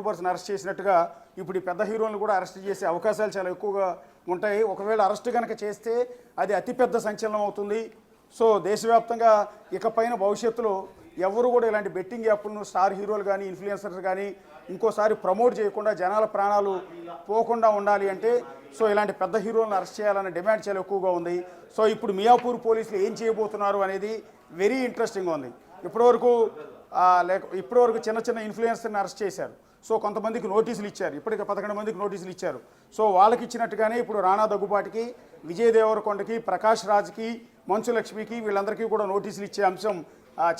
యూట్యూబర్స్ని arrest చేసినట్టుగా ఇప్పుడు ఈ పెద్ద హీరోలను కూడా అరెస్ట్ చేసే అవకాశాలు చాలా ఎక్కువగా ఉంటాయి. ఒకవేళ అరెస్ట్ కనుక చేస్తే అది అతిపెద్ద సంచలనం అవుతుంది. సో దేశవ్యాప్తంగా ఇకపైన భవిష్యత్తులో ఎవరు కూడా ఇలాంటి బెట్టింగ్ యాప్లను స్టార్ హీరోలు కానీ ఇన్ఫ్లుయెన్సర్స్ కానీ ఇంకోసారి ప్రమోట్ చేయకుండా జనాల ప్రాణాలు పోకుండా ఉండాలి అంటే సో ఇలాంటి పెద్ద హీరోలను అరెస్ట్ చేయాలనే డిమాండ్ చాలా ఎక్కువగా ఉంది. సో ఇప్పుడు మియాపూర్ పోలీసులు ఏం చేయబోతున్నారు అనేది వెరీ ఇంట్రెస్టింగ్గా ఉంది. ఇప్పటివరకు చిన్న చిన్న ఇన్ఫ్లుయెన్సర్ని అరెస్ట్ చేశారు. సో కొంతమందికి నోటీసులు ఇచ్చారు. ఇప్పటికే 11 మందికి నోటీసులు ఇచ్చారు. సో వాళ్ళకి ఇచ్చినట్టుగానే ఇప్పుడు రాణా దగ్గుబాటికి, విజయ్ దేవరకొండకి, ప్రకాష్ రాజ్కి, మంచు లక్ష్మికి వీళ్ళందరికీ కూడా నోటీసులు ఇచ్చే అంశం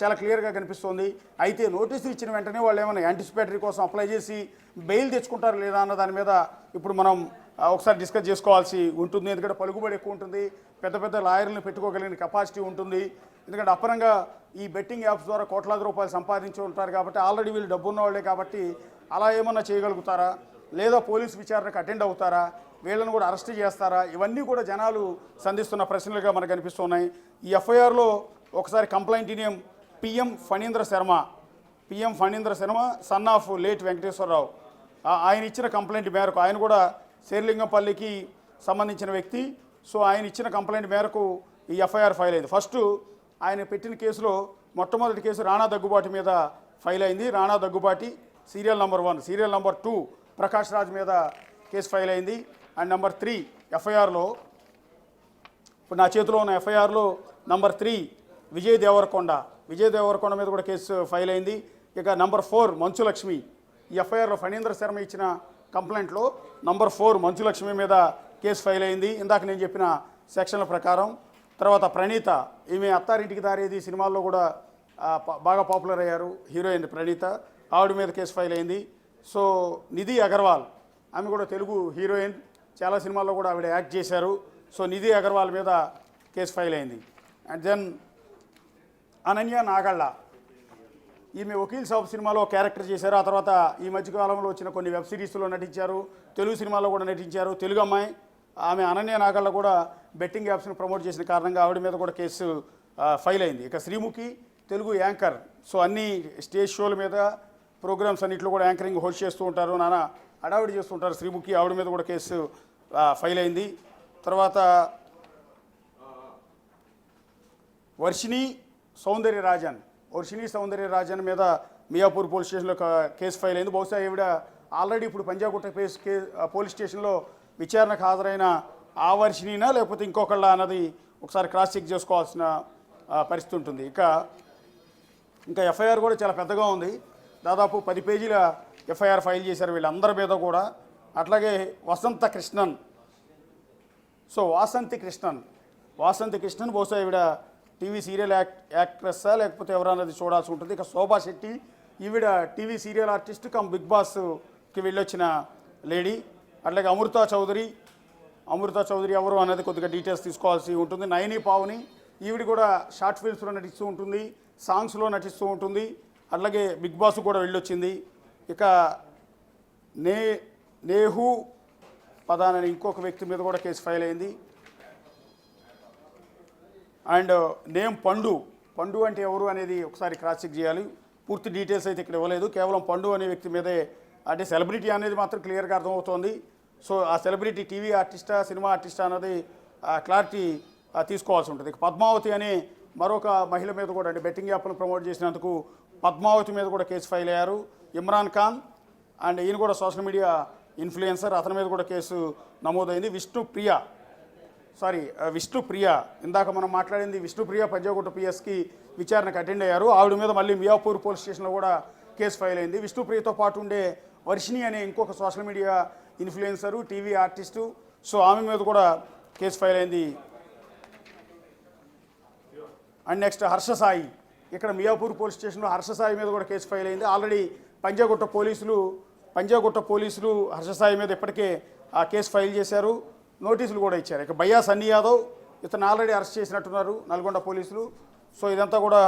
చాలా క్లియర్గా కనిపిస్తోంది. అయితే నోటీసులు ఇచ్చిన వెంటనే వాళ్ళు ఏమైనా యాంటిసిపేటరీ కోసం అప్లై చేసి బెయిల్ తెచ్చుకుంటారు లేదా అన్న దాని మీద ఇప్పుడు మనం ఒకసారి డిస్కస్ చేసుకోవాల్సి ఉంటుంది. ఎందుకంటే పలుకుబడి ఎక్కువ ఉంటుంది, పెద్ద పెద్ద లాయర్లను పెట్టుకోగలిగిన కెపాసిటీ ఉంటుంది. ఎందుకంటే అపరంగా ఈ బెట్టింగ్ యాప్స్ ద్వారా కోట్లాది రూపాయలు సంపాదించి ఉంటారు కాబట్టి ఆల్రెడీ వీళ్ళు డబ్బు ఉన్న వాళ్ళే కాబట్టి అలా ఏమన్నా చేయగలుగుతారా, లేదా పోలీసు విచారణకు అటెండ్ అవుతారా, వీళ్ళని కూడా అరెస్ట్ చేస్తారా, ఇవన్నీ కూడా జనాలు సంధిస్తున్న ప్రశ్నలుగా మనకు కనిపిస్తున్నాయి. ఈ ఎఫ్ఐఆర్లో ఒకసారి complaint name PM Phanindra Sharma son of late Venkateswararao. ఆయన ఇచ్చిన కంప్లైంట్ మేరకు, ఆయన కూడా శేర్లింగంపల్లికి సంబంధించిన వ్యక్తి. సో ఆయన ఇచ్చిన కంప్లైంట్ మేరకు ఈ ఎఫ్ఐఆర్ ఫైల్ అయింది. ఫస్ట్ ఆయన పెట్టిన కేసులో మొట్టమొదటి కేసు రాణా దగ్గుబాటి మీద ఫైల్ అయింది. Rana Daggubati serial number 1, serial number 2 Prakash Raj మీద కేసు ఫైల్ అయింది. అండ్ నెంబర్ 3 ఎఫ్ఐఆర్లో, ఇప్పుడు నా చేతిలో ఉన్న ఎఫ్ఐఆర్లో నెంబర్ 3 విజయ్ దేవరకొండ మీద కూడా కేసు ఫైల్ అయింది. ఇక నెంబర్ 4 మంచు లక్ష్మి. ఈ ఎఫ్ఐఆర్లో ఫణీంద్ర శర్మ ఇచ్చిన కంప్లైంట్లో నెంబర్ 4 మంచు లక్ష్మి మీద కేసు ఫైల్ అయింది ఇందాక నేను చెప్పిన సెక్షన్ల ప్రకారం. తర్వాత ప్రణీత, ఈమె అత్తారింటికి దారేది సినిమాల్లో కూడా బాగా పాపులర్ అయ్యారు, హీరోయిన్ ప్రణీత, ఆవిడ మీద కేసు ఫైల్ అయింది. సో నిధి అగర్వాల్, ఆమె కూడా తెలుగు హీరోయిన్, చాలా సినిమాల్లో కూడా ఆవిడ యాక్ట్ చేశారు. సో నిధి అగర్వాల్ మీద కేసు ఫైల్ అయింది. అండ్ దెన్ అనన్య నాగళ్ళ, ఈమె వకీల్ సాబ్ సినిమాలో క్యారెక్టర్ చేశారు. ఆ తర్వాత ఈ మధ్యకాలంలో వచ్చిన కొన్ని వెబ్ సిరీస్లో నటించారు, తెలుగు సినిమాలో కూడా నటించారు, తెలుగు అమ్మాయి. ఆమె అనన్య నాగళ్ళ కూడా బెట్టింగ్ యాప్స్ని ప్రమోట్ చేసిన కారణంగా ఆవిడ మీద కూడా కేసు ఫైల్ అయింది. ఇక శ్రీముఖి తెలుగు యాంకర్, సో అన్ని స్టేజ్ షోల మీద ప్రోగ్రామ్స్ అన్నింటిలో కూడా యాంకరింగ్ హోస్ట్ చేస్తూ ఉంటారు, నానా హడావిడి చేస్తుంటారు శ్రీముఖి, ఆవిడ మీద కూడా కేసు ఫైల్ అయింది. తర్వాత వర్షిణి సౌందర్యరాజన్ మీద మియాపూర్ పోలీస్ స్టేషన్లో కేసు ఫైల్ అయింది. బహుశా ఈవిడ ఆల్రెడీ ఇప్పుడు పంజాగుట్ట పోలీస్ స్టేషన్లో విచారణకు హాజరైన ఆ వర్షిణినా లేకపోతే ఇంకొకళ్ళ అన్నది ఒకసారి క్రాస్ చెక్ చేసుకోవాల్సిన పరిస్థితి ఉంటుంది. ఇంకా ఎఫ్ఐఆర్ కూడా చాలా పెద్దగా ఉంది. దాదాపు 10 పేజీల ఎఫ్ఐఆర్ ఫైల్ చేశారు వీళ్ళందరి మీద కూడా. అట్లాగే వాసంతి కృష్ణన్ బహుశా ఈవిడ టీవీ సీరియల్ యాక్ట్రెస్సా లేకపోతే ఎవరన్నది చూడాల్సి ఉంటుంది. ఇక శోభా శెట్టి, ఈవిడ TV serial artist cum Bigg బాస్కి వెళ్ళొచ్చిన లేడీ. అట్లాగే అమృతా చౌదరి ఎవరు అనేది కొద్దిగా డీటెయిల్స్ తీసుకోవాల్సి ఉంటుంది. నయని పావని, ఈవిడ కూడా షార్ట్ ఫిల్మ్స్లో నటిస్తూ ఉంటుంది, సాంగ్స్లో నటిస్తూ ఉంటుంది, అట్లాగే బిగ్ బాస్ కూడా వెళ్ళొచ్చింది. ఇక నేహు పదాన్ అనే ఇంకొక వ్యక్తి మీద కూడా కేసు ఫైల్ అయింది. అండ్ నేమ్ పండు అంటే ఎవరు అనేది ఒకసారి క్రాస్ చెక్ చేయాలి. పూర్తి డీటెయిల్స్ అయితే ఇక్కడ ఇవ్వలేదు, కేవలం పండు అనే వ్యక్తి మీదే, అంటే సెలబ్రిటీ అనేది మాత్రం క్లియర్గా అర్థమవుతోంది. సో ఆ సెలబ్రిటీ టీవీ ఆర్టిస్టా సినిమా ఆర్టిస్టా అన్నది క్లారిటీ తీసుకోవాల్సి ఉంటుంది. పద్మావతి అనే మరొక మహిళ మీద కూడా, అంటే బెట్టింగ్ యాప్ను ప్రమోట్ చేసినందుకు పద్మావతి మీద కూడా కేసు ఫైల్ అయ్యారు. ఇమ్రాన్ ఖాన్ అండ్ ఈయన కూడా సోషల్ మీడియా ఇన్ఫ్లుయెన్సర్, అతని మీద కూడా కేసు నమోదైంది. విష్ణుప్రియ, ఇందాక మనం మాట్లాడింది విష్ణుప్రియ పంజాగుట్ట పిఎస్కి విచారణకు అటెండ్ అయ్యారు. ఆవిడ మీద మళ్ళీ మియాపూర్ పోలీస్ స్టేషన్లో కూడా కేసు ఫైల్ అయింది. విష్ణుప్రియతో పాటు ఉండే వర్షిణి అనే ఇంకొక social media influencer, TV artist, so ఆమె మీద కూడా కేసు ఫైల్ అయింది. అండ్ నెక్స్ట్ హర్షసాయి, ఇక్కడ మియాపూర్ పోలీస్ స్టేషన్లో హర్షసాయి మీద కూడా కేసు ఫైల్ అయింది. ఆల్రెడీ పంజాగుట్ట పోలీసులు హర్షసాయి మీద ఇప్పటికే ఆ కేసు ఫైల్ చేశారు, నోటీసులు కూడా ఇచ్చారు. ఇక బయ్యా సన్నీ యాదవ్, ఇతను ఆల్రెడీ అరెస్ట్ చేసినట్టున్నారు నల్గొండ పోలీసులు. సో ఇదంతా కూడా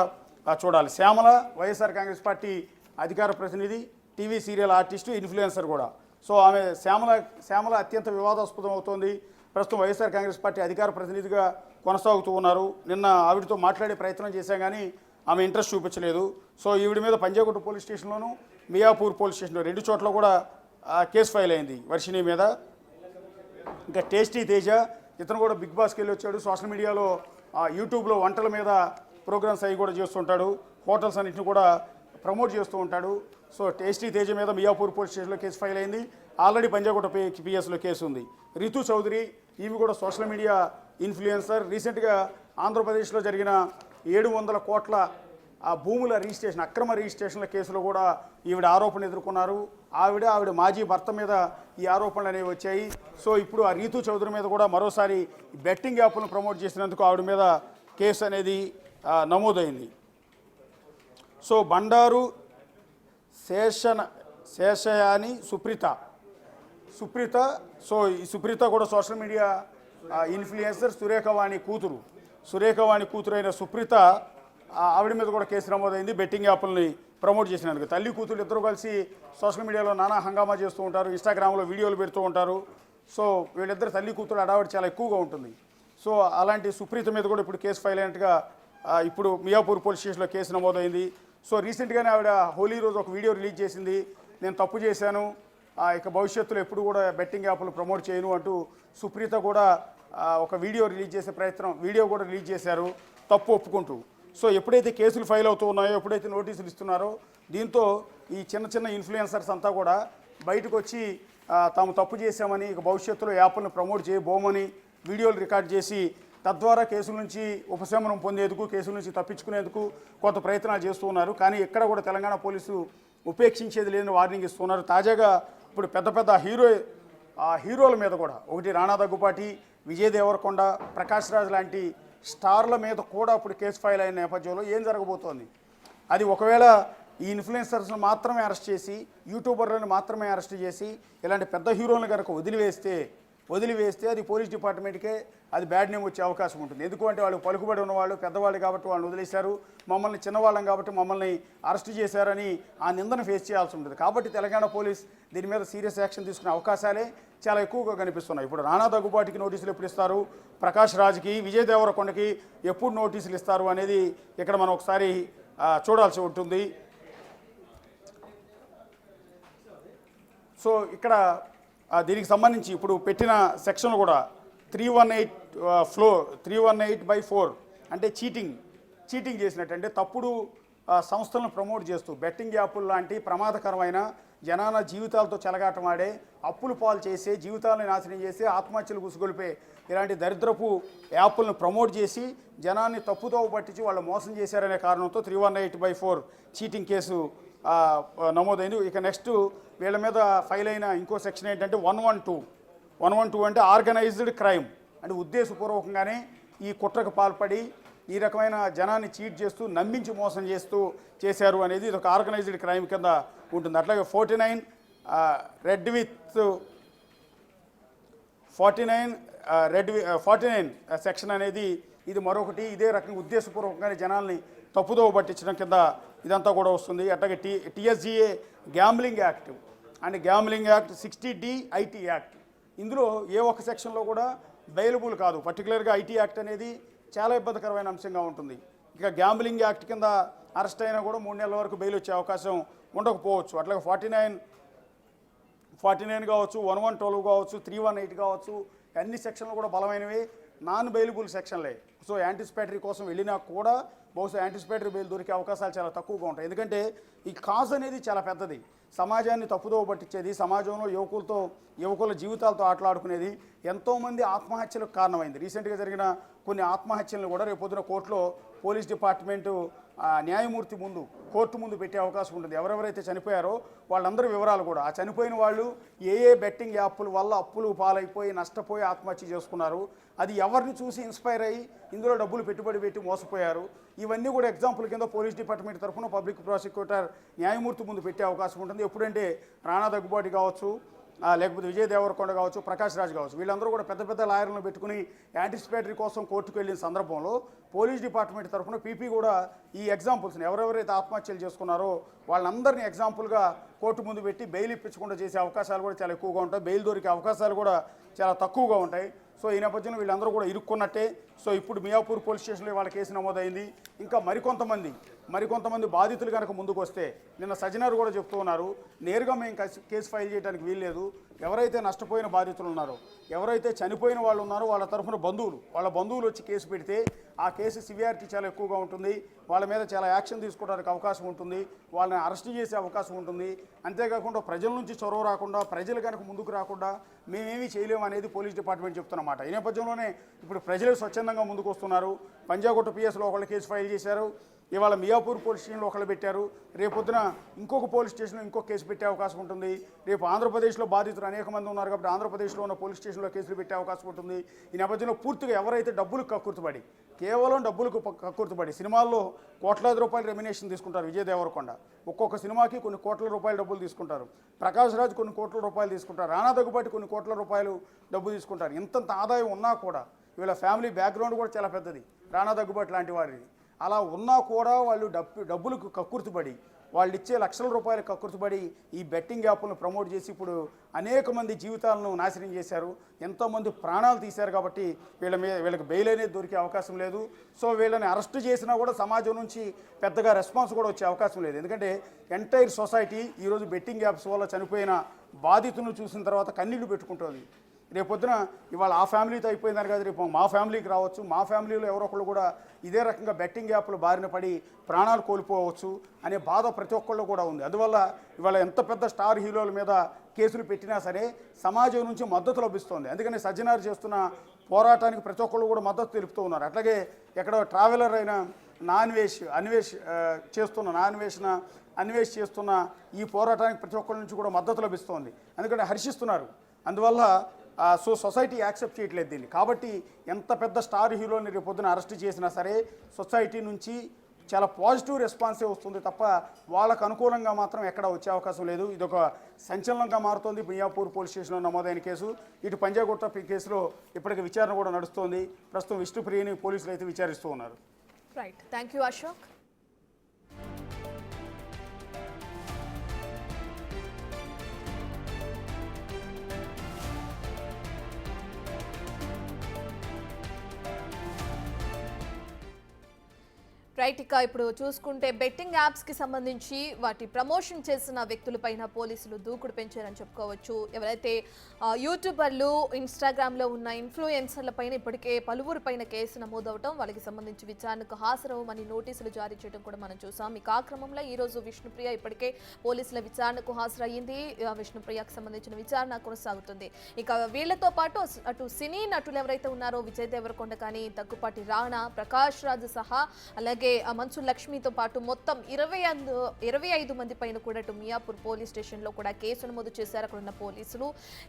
చూడాలి. శ్యామల వైఎస్ఆర్ కాంగ్రెస్ పార్టీ అధికార ప్రతినిధి, టీవీ సీరియల్ ఆర్టిస్టు, ఇన్ఫ్లుయెన్సర్ కూడా. సో ఆమె శ్యామల అత్యంత వివాదాస్పదం అవుతోంది. ప్రస్తుతం వైఎస్ఆర్ కాంగ్రెస్ పార్టీ అధికార ప్రతినిధిగా కొనసాగుతూ ఉన్నారు. నిన్న ఆవిడతో మాట్లాడే ప్రయత్నం చేశాం కానీ ఆమె ఇంట్రెస్ట్ చూపించలేదు. సో ఈవిడ మీద పంజాగుట్ట పోలీస్ స్టేషన్లోనూ మియాపూర్ పోలీస్ స్టేషన్లో 2 చోట్ల కూడా కేసు ఫైల్ అయింది వర్షిణి మీద. ఇంకా టేస్టీ తేజ ఇతను కూడా బిగ్ బాస్కి వెళ్ళి వచ్చాడు. సోషల్ మీడియాలో యూట్యూబ్లో వంటల మీద ప్రోగ్రామ్స్ అవి కూడా చేస్తుంటాడు. హోటల్స్ అన్నింటిని కూడా ప్రమోట్ చేస్తూ ఉంటాడు. సో టేస్టీ తేజ మీద మియాపూర్ పోలీస్ స్టేషన్లో కేసు ఫైల్ అయింది. ఆల్రెడీ పంజాగుట్ట పిఎస్లో కేసు ఉంది. రితు చౌదరి ఈమె కూడా సోషల్ మీడియా ఇన్ఫ్లుయెన్సర్. రీసెంట్గా ఆంధ్రప్రదేశ్లో జరిగిన 700 కోట్ల భూముల రిజిస్ట్రేషన్ అక్రమ రిజిస్ట్రేషన్ల కేసులో కూడా ఈవిడ ఆరోపణలు ఎదుర్కొన్నారు. ఆవిడ మాజీ భర్త మీద ఈ ఆరోపణలు అనేవి వచ్చాయి. సో ఇప్పుడు ఆ రీతు చౌదరి మీద కూడా మరోసారి బెట్టింగ్ యాప్లను ప్రమోట్ చేసినందుకు ఆవిడ మీద కేసు అనేది నమోదైంది. సో బండారు శేషయాని సుప్రీత సో ఈ సుప్రీత కూడా సోషల్ మీడియా ఇన్ఫ్లుయెన్సర్ సురేఖవాణి కూతురు అయిన సుప్రీత ఆవిడ మీద కూడా కేసు నమోదైంది బెట్టింగ్ యాప్లని ప్రమోట్ చేసినందుకు. తల్లి కూతురు ఇద్దరు కలిసి సోషల్ మీడియాలో నానా హంగామా చేస్తూ ఉంటారు, ఇన్స్టాగ్రామ్లో వీడియోలు పెడుతూ ఉంటారు. సో వీళ్ళిద్దరు తల్లి కూతురు అడావిడి చాలా ఎక్కువగా ఉంటుంది. సో అలాంటి సుప్రీత మీద కూడా ఇప్పుడు కేసు ఫైల్ అయినట్టుగా ఇప్పుడు మియాపూర్ పోలీస్ స్టేషన్లో కేసు నమోదైంది. సో రీసెంట్గానే ఆవిడ హోలీ రోజు ఒక వీడియో రిలీజ్ చేసింది. నేను తప్పు చేశాను, ఇక భవిష్యత్తులో ఎప్పుడు కూడా బెట్టింగ్ యాప్లు ప్రమోట్ చేయను అంటూ సుప్రీత కూడా ఒక వీడియో కూడా రిలీజ్ చేశారు తప్పు ఒప్పుకుంటూ. సో ఎప్పుడైతే కేసులు ఫైల్ అవుతూ ఉన్నాయో, ఎప్పుడైతే నోటీసులు ఇస్తున్నారో, దీంతో ఈ చిన్న ఇన్ఫ్లుయెన్సర్స్ అంతా కూడా బయటకు వచ్చి తాము తప్పు చేశామని, ఇక భవిష్యత్తులో యాప్లను ప్రమోట్ చేయబోమని వీడియోలు రికార్డ్ చేసి తద్వారా కేసుల నుంచి ఉపశమనం పొందేందుకు, కేసుల నుంచి తప్పించుకునేందుకు కొంత ప్రయత్నాలు చేస్తూ ఉన్నారు. కానీ ఎక్కడ కూడా తెలంగాణ పోలీసు ఉపేక్షించేది లేని వార్నింగ్ ఇస్తున్నారు. తాజాగా ఇప్పుడు పెద్ద హీరోల మీద కూడా, ఒకటి రాణా దగ్గుపాటి, విజయ్ దేవరకొండ, ప్రకాష్ రాజ్ లాంటి స్టార్ల మీద కూడా ఇప్పుడు కేసు ఫైల్ అయిన నేపథ్యంలో ఏం జరగబోతోంది, అది ఒకవేళ ఈ ఇన్ఫ్లుయెన్సర్స్ని మాత్రమే అరెస్ట్ చేసి, యూట్యూబర్లను మాత్రమే అరెస్ట్ చేసి ఇలాంటి పెద్ద హీరోలను కనుక వదిలివేస్తే అది పోలీస్ డిపార్ట్మెంట్కే అది బ్యాడ్ నేమ్ వచ్చే అవకాశం ఉంటుంది. ఎందుకంటే వాళ్ళు పలుకుబడి ఉన్నవాళ్ళు, పెద్దవాళ్ళు కాబట్టి వాళ్ళని వదిలేశారు, మమ్మల్ని చిన్నవాళ్ళం కాబట్టి మమ్మల్ని అరెస్ట్ చేశారని ఆ నిందను ఫేస్ చేయాల్సి ఉంటుంది. కాబట్టి తెలంగాణ పోలీస్ దీని మీద సీరియస్ యాక్షన్ తీసుకునే అవకాశాలే చాలా ఎక్కువగా కనిపిస్తున్నాయి. ఇప్పుడు రాణా దగ్గుబాటికి నోటీసులు ఎప్పుడు ఇస్తారు, ప్రకాష్ రాజ్కి, విజయ్ దేవరకొండకి ఎప్పుడు నోటీసులు ఇస్తారు అనేది ఇక్కడ మనం ఒకసారి చూడాల్సి ఉంటుంది. సో ఇక్కడ దీనికి సంబంధించి ఇప్పుడు పెట్టిన సెక్షన్ కూడా 318/4 అంటే చీటింగ్ చేసినట్టు, అంటే తప్పుడు సంస్థలను ప్రమోట్ చేస్తూ బెట్టింగ్ యాప్లు లాంటి ప్రమాదకరమైన జనాల జీవితాలతో చెలగాటమాడే, అప్పులు పాలు చేసే, జీవితాలను నాశనం చేసి ఆత్మహత్యలు గుసుగొలిపే ఇలాంటి దరిద్రపు యాప్లను ప్రమోట్ చేసి జనాన్ని తప్పుదోవ పట్టించి వాళ్ళు మోసం చేశారనే కారణంతో 318/4 చీటింగ్ కేసు నమోదైంది. ఇక నెక్స్ట్ వీళ్ళ మీద ఫైల్ అయిన ఇంకో సెక్షన్ ఏంటంటే 112 అంటే ఆర్గనైజ్డ్ క్రైమ్, అంటే ఉద్దేశపూర్వకంగానే ఈ కుట్రకు పాల్పడి ఈ రకమైన జనాన్ని చీట్ చేస్తూ నమ్మించి మోసం చేస్తూ చేశారు అనేది ఇది ఒక ఆర్గనైజ్డ్ క్రైమ్ కింద ఉంటుంది. అట్లాగే 49 సెక్షన్ అనేది ఇది మరొకటి, ఇదే రకంగా ఉద్దేశపూర్వకంగానే జనాల్ని తప్పుదోవ పట్టించడం కింద ఇదంతా కూడా వస్తుంది. అట్లాగే TSGA gambling act and gambling act 60D IT act, ఇందులో ఏ ఒక్క సెక్షన్లో కూడా బెయిలబుల్ కాదు. పర్టికులర్గా IT యాక్ట్ అనేది చాలా ఇబ్బందికరమైన అంశంగా ఉంటుంది. ఇక గ్యాంబ్లింగ్ యాక్ట్ కింద అరెస్ట్ అయినా కూడా 3 నెలల వరకు బెయిల్ వచ్చే అవకాశం ఉండకపోవచ్చు. అట్లాగే 49 కావచ్చు, 1112 కావచ్చు, 318 కావచ్చు, అన్ని సెక్షన్లు కూడా బలమైనవి, నాన్ బెయిలబుల్ సెక్షన్లే. సో యాంటిసిపేటరీ కోసం వెళ్ళినా కూడా బహుశా యాంటిసిపేటరీ బెయిల్ దొరికే అవకాశాలు చాలా తక్కువగా ఉంటాయి. ఎందుకంటే ఈ కాజ్ అనేది చాలా పెద్దది, సమాజాన్ని తప్పుదోవ పట్టించేది, సమాజంలో యువకుల జీవితాలతో ఆటలాడుకునేది, ఎంతోమంది ఆత్మహత్యలకు కారణమైంది. రీసెంట్గా జరిగిన కొన్ని ఆత్మహత్యలను కూడా రేపొద్దున కోర్టులో పోలీస్ డిపార్ట్మెంటు న్యాయమూర్తి ముందు, కోర్టు ముందు పెట్టే అవకాశం ఉంటుంది. ఎవరెవరైతే చనిపోయారో వాళ్ళందరి వివరాలు కూడా, ఆ చనిపోయిన వాళ్ళు ఏ బెట్టింగ్ యాప్ల వల్ల అప్పులు పాలైపోయి నష్టపోయి ఆత్మహత్య చేసుకున్నారు, అది ఎవరిని చూసి ఇన్స్పైర్ అయ్యి ఇందులో డబ్బులు పెట్టుబడి పెట్టి మోసపోయారు, ఇవన్నీ కూడా ఎగ్జాంపుల్ కింద పోలీస్ డిపార్ట్మెంట్ తరఫున పబ్లిక్ ప్రాసిక్యూటర్ న్యాయమూర్తి ముందు పెట్టే అవకాశం ఉంటుంది. ఎప్పుడంటే రాణా దగ్గుబాటి కావచ్చు, లేకపోతే విజయ్ దేవరకొండ కావచ్చు, ప్రకాష్ రాజ్ కావచ్చు, వీళ్ళందరూ కూడా పెద్ద లాయర్లను పెట్టుకుని యాంటిసిపేటరీ కోసం కోర్టుకు వెళ్ళిన సందర్భంలో పోలీస్ డిపార్ట్మెంట్ తరఫున పీపీ కూడా ఈ ఎగ్జాంపుల్స్ని ఎవరెవరైతే ఆత్మహత్యలు చేసుకున్నారో వాళ్ళందరినీ ఎగ్జాంపుల్గా కోర్టు ముందు పెట్టి బెయిల్ ఇప్పించకుండా చేసే అవకాశాలు కూడా చాలా ఎక్కువగా ఉంటాయి. బెయిల్ దొరికే అవకాశాలు కూడా చాలా తక్కువగా ఉంటాయి. సో ఈ నేపథ్యంలో వీళ్ళందరూ కూడా ఇరుక్కున్నట్టే. సో ఇప్పుడు మియాపూర్ పోలీస్ స్టేషన్లో వాళ్ళ కేసు నమోదైంది. ఇంకా మరికొంతమంది మరికొంతమంది బాధితులు కనుక ముందుకు వస్తే, నిన్న సజ్జనార్ కూడా చెప్తూ ఉన్నారు, నేరుగా మేము కేసు ఫైల్ చేయడానికి వీల్లేదు, ఎవరైతే నష్టపోయిన బాధితులు ఉన్నారో, ఎవరైతే చనిపోయిన వాళ్ళు ఉన్నారో వాళ్ళ తరఫున వాళ్ళ బంధువులు వచ్చి కేసు పెడితే ఆ కేసు సివియారిటీ చాలా ఎక్కువగా ఉంటుంది, వాళ్ళ మీద చాలా యాక్షన్ తీసుకోవడానికి అవకాశం ఉంటుంది, వాళ్ళని అరెస్ట్ చేసే అవకాశం ఉంటుంది. అంతేకాకుండా ప్రజల నుంచి చొరవ రాకుండా, ప్రజలు కనుక ముందుకు రాకుండా మేమేమీ చేయలేము అనేది పోలీస్ డిపార్ట్మెంట్ చెప్తున్నమాట. ఈ నేపథ్యంలోనే ఇప్పుడు ప్రజలు స్వచ్ఛందంగా ముందుకు వస్తున్నారు. పంజాగుట్ట పిఎస్లో ఒకళ్ళు కేసు ఫైల్ చేశారు, ఇవాళ మియాపూర్ పోలీస్ స్టేషన్లో ఒకళ్ళు పెట్టారు, రేపొద్దున ఇంకొక పోలీస్ స్టేషన్లో ఇంకొక కేసు పెట్టే అవకాశం ఉంటుంది. రేపు ఆంధ్రప్రదేశ్లో బాధితులు అనేక మంది ఉన్నారు కాబట్టి ఆంధ్రప్రదేశ్లో ఉన్న పోలీస్ స్టేషన్లో కేసులు పెట్టే అవకాశం ఉంటుంది. ఈ నేపథ్యంలో పూర్తిగా ఎవరైతే డబ్బులకు కక్కుర్తిపడి, కేవలం డబ్బులకు కక్కుర్తిపడి సినిమాల్లో కోట్లాది రూపాయలు రెమ్యునేషన్ తీసుకుంటారు, విజయ్ దేవరకొండ ఒక్కొక్క సినిమాకి కొన్ని కోట్ల రూపాయలు డబ్బులు తీసుకుంటారు, ప్రకాష్ రాజ్ కొన్ని కోట్ల రూపాయలు తీసుకుంటారు, రానా దగ్గుబాటి కొన్ని కోట్ల రూపాయలు డబ్బు తీసుకుంటారు. ఇంతంత ఆదాయం ఉన్నా కూడా, వీళ్ళ ఫ్యామిలీ బ్యాక్గ్రౌండ్ కూడా చాలా పెద్దది, రానా దగ్గుబాటి లాంటి వారిది. అలా ఉన్నా కూడా వాళ్ళు డబ్బులకు కక్కుర్తిపడి, వాళ్ళు ఇచ్చే లక్షల రూపాయలు కక్కుర్తిపడి ఈ బెట్టింగ్ యాప్లను ప్రమోట్ చేసి ఇప్పుడు అనేక మంది జీవితాలను నాశనం చేశారు, ఎంతోమంది ప్రాణాలు తీశారు. కాబట్టి వీళ్ళకి బెయిల్ అనేది దొరికే అవకాశం లేదు. సో వీళ్ళని అరెస్ట్ చేసినా కూడా సమాజం నుంచి పెద్దగా రెస్పాన్స్ కూడా వచ్చే అవకాశం లేదు. ఎందుకంటే ఎంటైర్ సొసైటీ ఈరోజు బెట్టింగ్ యాప్స్ వల్ల చనిపోయిన బాధితులను చూసిన తర్వాత కన్నీళ్లు పెట్టుకుంటుంది. రేపొద్దున ఇవాళ ఆ ఫ్యామిలీతో అయిపోయిందని కాదు, రేపు మా ఫ్యామిలీకి రావచ్చు, మా ఫ్యామిలీలో ఎవరో ఒకళ్ళు కూడా ఇదే రకంగా బెట్టింగ్ యాప్లు బారిన పడి ప్రాణాలు కోల్పోవచ్చు అనే బాధ ప్రతి ఒక్కళ్ళు కూడా ఉంది. అందువల్ల ఇవాళ ఎంత పెద్ద స్టార్ హీరోల మీద కేసులు పెట్టినా సరే సమాజం నుంచి మద్దతు లభిస్తుంది. అందుకని సజ్జనార్ చేస్తున్న పోరాటానికి ప్రతి ఒక్కళ్ళు కూడా మద్దతు తెలుపుతూ ఉన్నారు. అట్లాగే ఎక్కడో ట్రావెలర్ అయిన అన్వేష్ చేస్తున్న ఈ పోరాటానికి ప్రతి ఒక్కరి నుంచి కూడా మద్దతు లభిస్తోంది, ఎందుకంటే హర్షిస్తున్నారు. అందువల్ల సో సొసైటీ యాక్సెప్ట్ చేయట్లేదు దీన్ని. కాబట్టి ఎంత పెద్ద స్టార్ హీరోని రేపొద్దున అరెస్ట్ చేసినా సరే సొసైటీ నుంచి చాలా పాజిటివ్ రెస్పాన్సే వస్తుంది తప్ప వాళ్ళకు అనుకూలంగా మాత్రం ఎక్కడ వచ్చే అవకాశం లేదు. ఇది ఒక సంచలనంగా మారుతోంది. మియాపూర్ పోలీస్ స్టేషన్లో నమోదైన కేసు, ఇటు పంజాగుట్ట కేసులో ఇప్పటికి విచారణ కూడా నడుస్తోంది. ప్రస్తుతం విష్ణుప్రియని పోలీసులు అయితే విచారిస్తూ ఉన్నారు. Right, thank you Ashok. Right, ఇక ఇప్పుడు చూసుకుంటే బెట్టింగ్ యాప్స్కి సంబంధించి వాటి ప్రమోషన్ చేసిన వ్యక్తులపైన పోలీసులు దూకుడు పెంచారని చెప్పుకోవచ్చు. ఎవరైతే యూట్యూబర్లు, ఇన్స్టాగ్రామ్లో ఉన్న ఇన్ఫ్లుయెన్సర్ల పైన ఇప్పటికే పలువురు పైన కేసు నమోదవటం, వాళ్ళకి సంబంధించి విచారణకు హాజరవ్వమని నోటీసులు జారీ చేయడం కూడా మనం చూసాం. ఇక ఆ క్రమంలో ఈరోజు విష్ణుప్రియ ఇప్పటికే పోలీసుల విచారణకు హాజరయ్యింది. విష్ణుప్రియకు సంబంధించిన విచారణ కొనసాగుతుంది. ఇక వీళ్లతో పాటు అటు సినీ నటులు ఎవరైతే ఉన్నారో విజయ్ దేవరకొండ కానీ, దగ్గుపాటి రాణా, ప్రకాష్ రాజ్ సహా అలాగే మంచు లక్ష్మితో పాటు మొత్తం 25 మంది పైన కూడా ఇటు మియాపూర్ పోలీస్ స్టేషన్లో కూడా కేసు నమోదు చేశారు అక్కడ ఉన్న పోలీసులు.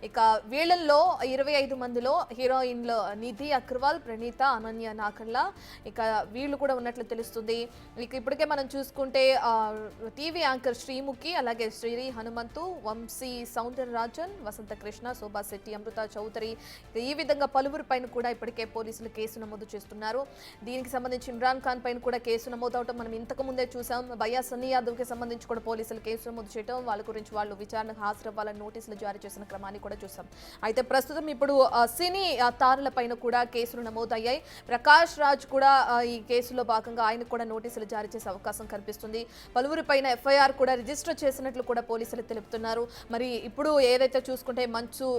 ఇక వీళ్ళల్లో 25 మందిలో హీరోయిన్లు నిధి అగర్వాల్, ప్రణీత, అనన్య నాకల్లా ఇక వీళ్ళు కూడా ఉన్నట్లు తెలుస్తుంది. ఇక ఇప్పటికే మనం చూసుకుంటే టీవీ యాంకర్ శ్రీముఖి, అలాగే శ్రీ హనుమంతు, వంశీ సౌందరరాజన్, వసంత కృష్ణ, శోభా శెట్టి, అమృత చౌదరి, ఈ విధంగా పలువురు పైన కూడా ఇప్పటికే పోలీసులు కేసు నమోదు చేస్తున్నారు. దీనికి సంబంధించి ఇమ్రాన్ ఖాన్ పైన కూడా కేసు నమోదవటం మనం ఇంతకు ముందే చూసాం. భయ్యా సన్నీ యాదవ్కి సంబంధించి కూడా పోలీసులు కేసు నమోదు చేయడం, వాళ్ళ గురించి వాళ్ళు విచారణకు హాజరవ్వాలని నోటీసులు జారీ చేసిన క్రమాన్ని కూడా చూసాం. అయితే ప్రస్తుతం ఇప్పుడు సినీ తారుల పైన కూడా కేసులు నమోదయ్యాయి. ప్రకాష్ రాజ్ కూడా ఈ కేసులో భాగంగా ఆయనకు కూడా నోటీసులు జారీ చేసే అవకాశం కనిపిస్తుంది. పలువురి పైన ఎఫ్ఐఆర్ కూడా రిజిస్టర్ చేసినట్లు కూడా పోలీసులు తెలుపుతున్నారు. మరి ఇప్పుడు ఏదైతే చూసుకుంటే మంచు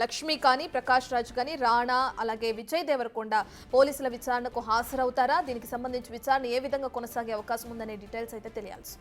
లక్ష్మి కానీ, ప్రకాష్ రాజ్ కానీ, రాణా అలాగే విజయ్ దేవరకొండ పోలీసుల విచారణకు హాజరవుతారా, దీనికి సంబంధించి విచారణ ఏ విధంగా కొనసాగే అవకాశం ఉందనే డీటెయిల్స్ అయితే తెలియాల్సి.